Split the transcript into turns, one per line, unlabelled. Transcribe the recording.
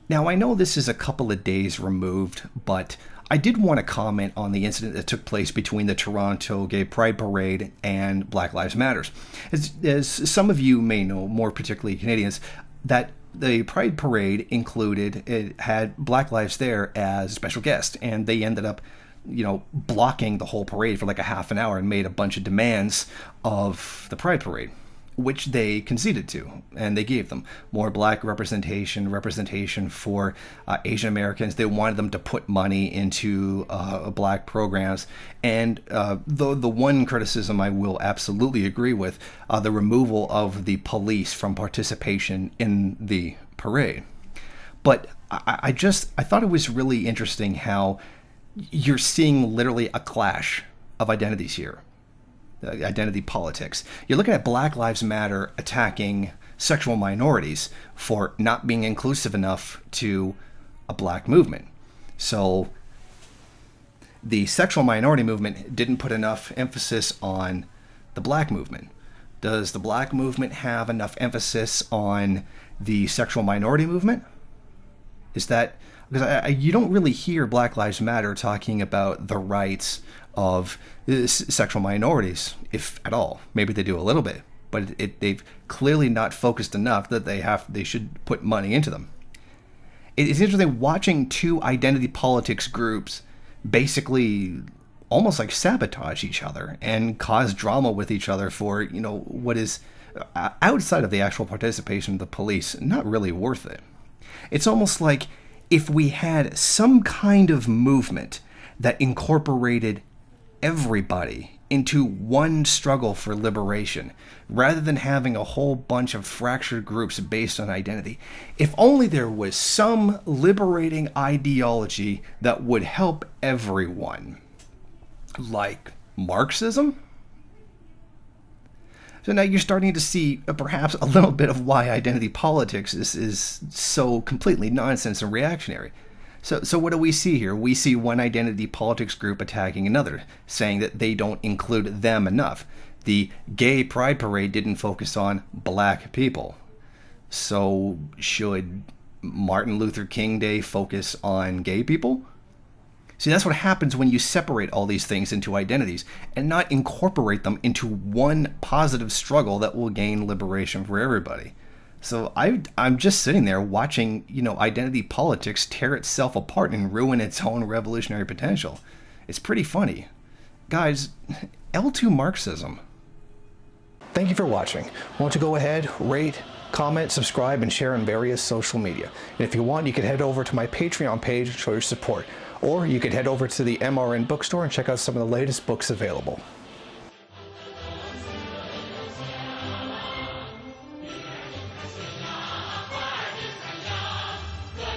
Now, I know this is a couple of days removed, but I did want to comment on the incident that took place between the Toronto Gay Pride Parade and Black Lives Matters. As some of you may know, more particularly Canadians, that the Pride Parade it had Black Lives there as a special guest, and they ended up blocking the whole parade for like a half an hour and made a bunch of demands of the Pride Parade, which they conceded to, and they gave them more black representation for Asian Americans. They wanted them to put money into black programs. And the one criticism I will absolutely agree with, the removal of the police from participation in the parade. But I thought it was really interesting how you're seeing literally a clash of identities here. Identity politics. You're looking at Black Lives Matter attacking sexual minorities for not being inclusive enough to a black movement. So the sexual minority movement didn't put enough emphasis on the black movement. Does the black movement have enough emphasis on the sexual minority movement? Is that because you don't really hear Black Lives Matter talking about the rights of sexual minorities, if at all. Maybe they do a little bit, but they've clearly not focused enough that they should put money into them. It's interesting watching two identity politics groups basically almost like sabotage each other and cause drama with each other for what is outside of the actual participation of the police not really worth it. It's almost like if we had some kind of movement that incorporated everybody into one struggle for liberation, rather than having a whole bunch of fractured groups based on identity. If only there was some liberating ideology that would help everyone. Like Marxism? So now you're starting to see perhaps a little bit of why identity politics is so completely nonsense and reactionary. So what do we see here? We see one identity politics group attacking another, saying that they don't include them enough. The Gay Pride Parade didn't focus on black people. So should Martin Luther King Day focus on gay people? See, that's what happens when you separate all these things into identities and not incorporate them into one positive struggle that will gain liberation for everybody. So I'm just sitting there watching, identity politics tear itself apart and ruin its own revolutionary potential. It's pretty funny. Guys, L2 Marxism. Thank you for watching. Why don't you go ahead, rate, comment, subscribe, and share on various social media. And if you want, you can head over to my Patreon page and show your support. Or you could head over to the MRN bookstore and check out some of the latest books available.